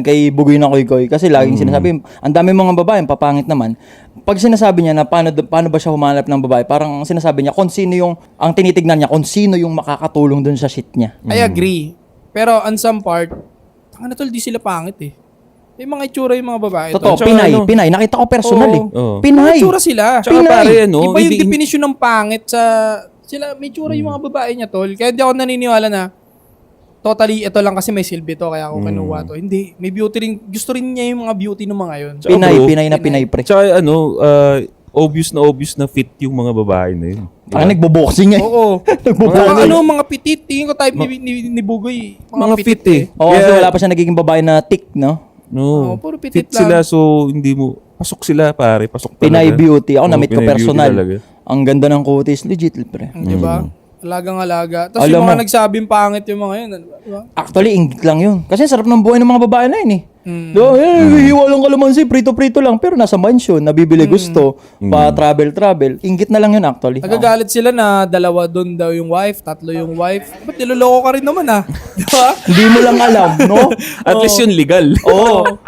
kay Bugoy na Koy kasi laging sinasabi, ang dami mga babae, papangit naman. Pag sinasabi niya na paano ba siya humanap ng babae, parang sinasabi niya kung sino yung, ang tinitignan niya, kung sino yung makakatulong dun sa shit niya. I agree. Pero on some part, tol, di sila pangit eh. Yung mga itsura yung mga babae. Totoo, tol. Pinay. Nakita ko personal eh. Oo. Pinay. May itsura sila. Tsaka pare, Iba yung definition ng pangit sa... Sila, may itsura yung mga babae niya, tol. Kaya di ako naniniwala na totally, ito lang kasi may silbi to, kaya ako kinuha to. Hindi, may beauty rin. Gusto rin niya yung mga beauty ng mga yun. Pinay pre. Tsaka obvious na fit yung mga babae na yun. Ang nagbo-boxing eh. Oo. Nagbo-boxing. Mga petit, tingin ko type ni Bugoy. Mga fit eh. Oo, kasi wala pa siya nagiging babae na thick, no? No. Puro petit fit lang. sila, so hindi mo, pasok sila pare, pasok talaga. Pinay beauty. Ako na-meet ko Pinay beauty personal. talaga. Ang ganda ng kutis. Legit, pre. Di ba? Alagang-alaga. Tapos Alam yung mga mo. nagsabing pangit yung mga yun. Di ba? Actually, ingit lang yun. Kasi sarap ng buhay ng mga babae na yun eh. Diba? Hiwa lang kalamansi, prito-prito lang. Pero nasa mansion, nabibili gusto, pa-travel. Ingit na lang yun actually. Nagagalit sila na dalawa doon daw yung wife, tatlo yung wife. Ba't niloloko ka rin naman ah? Di ba? Hindi mo lang alam, no? At least yun legal. Oo.